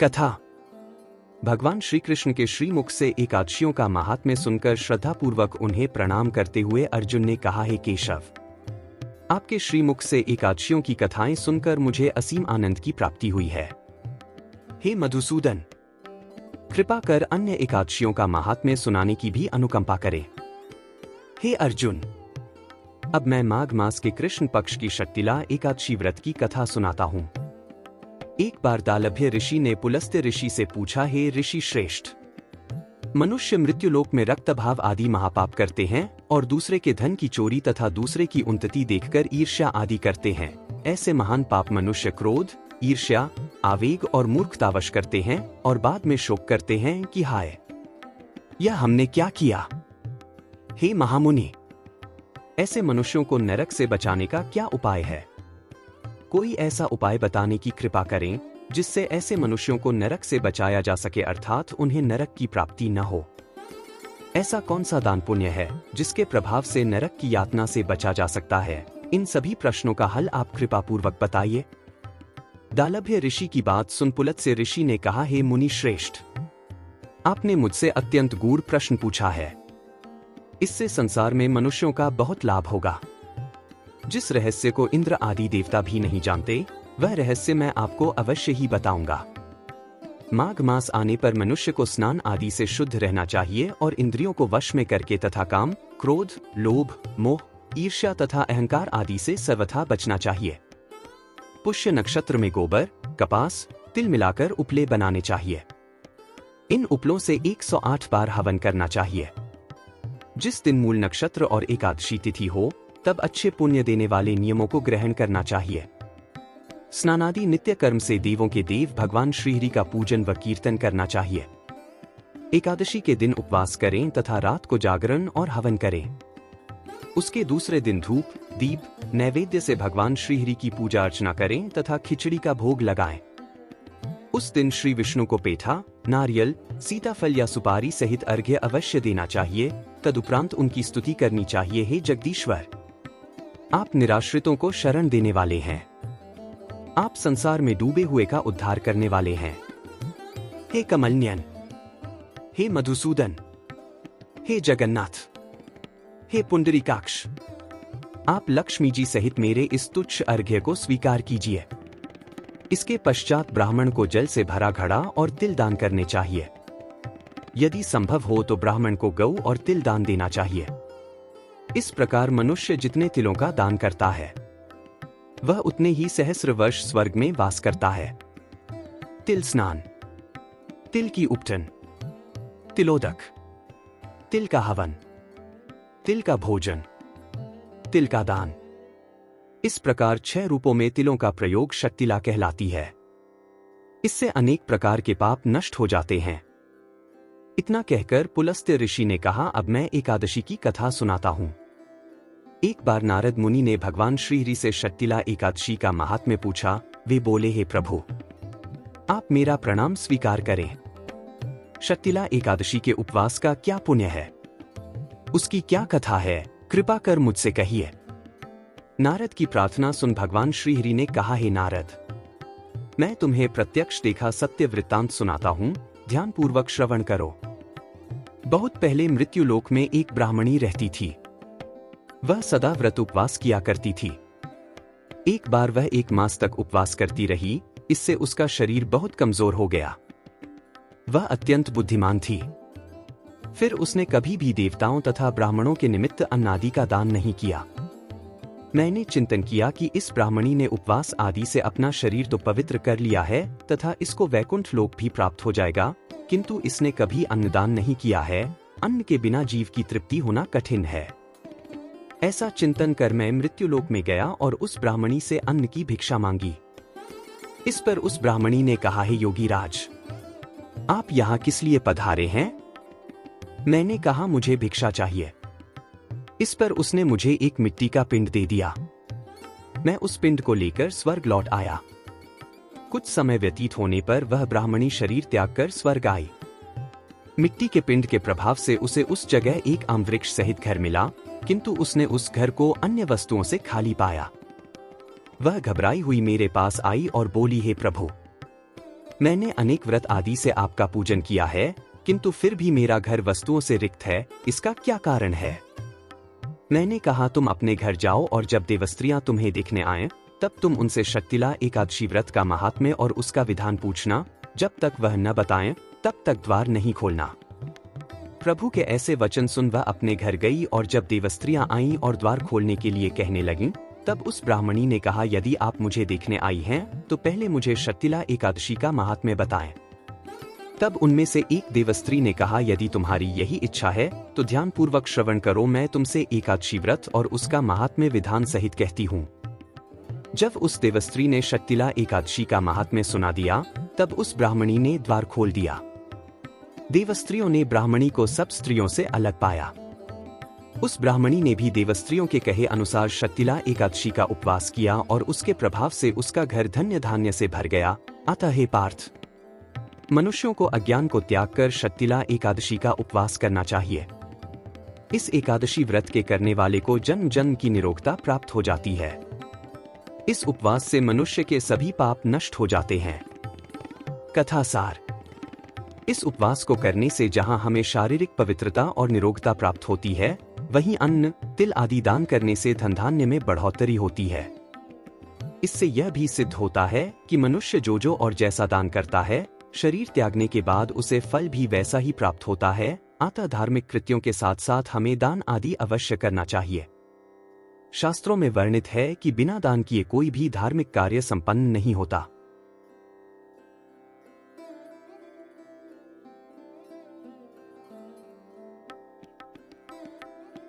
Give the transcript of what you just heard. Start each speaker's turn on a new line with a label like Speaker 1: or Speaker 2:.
Speaker 1: कथा। भगवान श्री कृष्ण के श्रीमुख से एकादशियों का महात्म्य सुनकर श्रद्धापूर्वक उन्हें प्रणाम करते हुए अर्जुन ने कहा, हे केशव, आपके श्रीमुख से एकादशियों की कथाएं सुनकर मुझे असीम आनंद की प्राप्ति हुई है। हे मधुसूदन, कृपा कर अन्य एकादशियों का महात्म्य सुनाने की भी अनुकंपा करें। हे अर्जुन, अब मैं माघ मास के कृष्ण पक्ष की शक्तिला एकादशी व्रत की कथा सुनाता हूं। एक बार दालभ्य ऋषि ने पुलस्त्य ऋषि से पूछा, हे ऋषि श्रेष्ठ, मनुष्य मृत्युलोक में रक्तभाव आदि महापाप करते हैं और दूसरे के धन की चोरी तथा दूसरे की उन्नति देखकर ईर्ष्या आदि करते हैं। ऐसे महान पाप मनुष्य क्रोध, ईर्ष्या, आवेग और मूर्खतावश करते हैं और बाद में शोक करते हैं कि हाय, यह हमने क्या किया। हे महामुनि, ऐसे मनुष्यों को नरक से बचाने का क्या उपाय है? कोई ऐसा उपाय बताने की कृपा करें जिससे ऐसे मनुष्यों को नरक से बचाया जा सके, अर्थात उन्हें नरक की प्राप्ति न हो। ऐसा कौन सा दान पुण्य है जिसके प्रभाव से नरक की यातना से बचा जा सकता है? इन सभी प्रश्नों का हल आप कृपा पूर्वक बताइए। दालभ्य ऋषि की बात सुन पुलत्स्य ऋषि ने कहा, हे मुनि श्रेष्ठ, आपने मुझसे अत्यंत गूढ़ प्रश्न पूछा है। इससे संसार में मनुष्यों का बहुत लाभ होगा। जिस रहस्य को इंद्र आदि देवता भी नहीं जानते, वह रहस्य मैं आपको अवश्य ही बताऊंगा। माघ मास आने पर मनुष्य को स्नान आदि से शुद्ध रहना चाहिए और इंद्रियों को वश में करके तथा काम, क्रोध, लोभ, मोह, ईर्ष्या तथा अहंकार आदि से सर्वथा बचना चाहिए। पुष्य नक्षत्र में गोबर, कपास, तिल मिलाकर उपले बनाने चाहिए। इन उपलों से 108 बार हवन करना चाहिए। जिस दिन मूल नक्षत्र और एकादशी तिथि हो, तब अच्छे पुण्य देने वाले नियमों को ग्रहण करना चाहिए। स्नानादि नित्य कर्म से देवों के देव भगवान श्रीहरि का पूजन व कीर्तन करना चाहिए। एकादशी के दिन उपवास करें तथा रात को जागरण और हवन करें। उसके दूसरे दिन धूप, दीप, नैवेद्य से भगवान श्रीहरि की पूजा अर्चना करें तथा खिचड़ी का भोग लगाएं। उस दिन श्री विष्णु को पेठा, नारियल, सीताफल या सुपारी सहित अर्घ्य अवश्य देना चाहिए। तदुपरांत उनकी स्तुति करनी चाहिए, हे जगदीश्वर, आप निराश्रितों को शरण देने वाले हैं। आप संसार में डूबे हुए का उद्धार करने वाले हैं। हे कमलनयन, हे मधुसूदन, हे जगन्नाथ, हे पुंडरीकाक्ष, आप लक्ष्मी जी सहित मेरे इस तुच्छ अर्घ्य को स्वीकार कीजिए। इसके पश्चात ब्राह्मण को जल से भरा घड़ा और तिल दान करने चाहिए। यदि संभव हो तो ब्राह्मण को गौ और तिल दान देना चाहिए। इस प्रकार मनुष्य जितने तिलों का दान करता है, वह उतने ही सहस्र वर्ष स्वर्ग में वास करता है। तिल स्नान, तिल की उपटन, तिलोदक, तिल का हवन, तिल का भोजन, तिल का दान, इस प्रकार 6 रूपों में तिलों का प्रयोग शक्तिला कहलाती है। इससे अनेक प्रकार के पाप नष्ट हो जाते हैं। इतना कहकर पुलस्त्य ऋषि ने कहा, अब मैं एकादशी की कथा सुनाता हूं। एक बार नारद मुनि ने भगवान श्रीहरि से शक्तिला एकादशी का महात्म्य पूछा। वे बोले, हे प्रभु, आप मेरा प्रणाम स्वीकार करें। शक्तिला एकादशी के उपवास का क्या पुण्य है? उसकी क्या कथा है? कृपा कर मुझसे कहिए। नारद की प्रार्थना सुन भगवान श्रीहरि ने कहा, हे नारद, मैं तुम्हें प्रत्यक्ष देखा सत्य वृत्तांत सुनाता हूं, ध्यानपूर्वक श्रवण करो। बहुत पहले मृत्युलोक में एक ब्राह्मणी रहती थी। वह सदा व्रत उपवास किया करती थी। एक बार वह 1 मास तक उपवास करती रही। इससे उसका शरीर बहुत कमजोर हो गया। वह अत्यंत बुद्धिमान थी। फिर उसने कभी भी देवताओं तथा ब्राह्मणों के निमित्त अन्न आदि का दान नहीं किया। मैंने चिंतन किया कि इस ब्राह्मणी ने उपवास आदि से अपना शरीर तो पवित्र कर लिया है तथा इसको वैकुंठ लोक भी प्राप्त हो जाएगा, किंतु इसने कभी अन्नदान नहीं किया है। अन्न के बिना जीव की तृप्ति होना कठिन है। ऐसा चिंतन कर मैं मृत्युलोक में गया और उस ब्राह्मणी से अन्न की भिक्षा मांगी। इस पर उस ब्राह्मणी ने कहा, हे योगीराज, आप यहाँ किस लिए पधारे हैं? मैंने कहा, मुझे भिक्षा चाहिए। इस पर उसने मुझे एक मिट्टी का पिंड दे दिया। मैं उस पिंड को लेकर स्वर्ग लौट आया। कुछ समय व्यतीत होने पर वह ब्राह्मणी शरीर त्याग कर स्वर्ग आई। मिट्टी के पिंड के प्रभाव से उसे उस जगह एक आम वृक्ष सहित घर मिला, किंतु उसने उस घर को अन्य वस्तुओं से खाली पाया। वह घबराई हुई मेरे पास आई और बोली, हे प्रभु, मैंने अनेक व्रत आदि से आपका पूजन किया है, किंतु फिर भी मेरा घर वस्तुओं से रिक्त है, इसका क्या कारण है? मैंने कहा, तुम अपने घर जाओ और जब देवस्त्रियां तुम्हें देखने आएं, तब तुम उनसे शक्तिला एकादशी व्रत का महात्म्य और उसका विधान पूछना। जब तक वह न बताएं, तब तक द्वार नहीं खोलना। प्रभु के ऐसे वचन सुन वह अपने घर गई और जब देवस्त्रियां आईं और द्वार खोलने के लिए कहने लगीं, तब उस ब्राह्मणी ने कहा, यदि आप मुझे देखने आई हैं, तो पहले मुझे शक्तिला एकादशी का महात्म्य बताएं। तब उनमें से एक देवस्त्री ने कहा, यदि तुम्हारी यही इच्छा है तो ध्यानपूर्वक श्रवण करो, मैं तुमसे एकादशी व्रत और उसका महात्म्य विधान सहित कहती हूँ। जब उस देवस्त्री ने शक्तिला एकादशी का महात्म्य सुना दिया, तब उस ब्राह्मणी ने द्वार खोल दिया। देवस्त्रियों ने ब्राह्मणी को सब स्त्रियों से अलग पाया। उस ब्राह्मणी ने भी देवस्त्रियों के कहे अनुसार शक्तिला एकादशी का उपवास किया और उसके प्रभाव से उसका घर धन्य धान्य से भर गया। अतः हे पार्थ, मनुष्यों को अज्ञान को त्याग कर शक्तिला एकादशी का उपवास करना चाहिए। इस एकादशी व्रत के करने वाले को जन्म जन्म की निरोगता प्राप्त हो जाती है। इस उपवास से मनुष्य के सभी पाप नष्ट हो जाते हैं। कथा सार। इस उपवास को करने से जहां हमें शारीरिक पवित्रता और निरोगता प्राप्त होती है, वहीं अन्न, तिल आदि दान करने से धन धान्य में बढ़ोतरी होती है। इससे यह भी सिद्ध होता है कि मनुष्य जो और जैसा दान करता है, शरीर त्यागने के बाद उसे फल भी वैसा ही प्राप्त होता है। अतः धार्मिक कृत्यों के साथ साथ हमें दान आदि अवश्य करना चाहिए। शास्त्रों में वर्णित है कि बिना दान किए कोई भी धार्मिक कार्य संपन्न नहीं होता।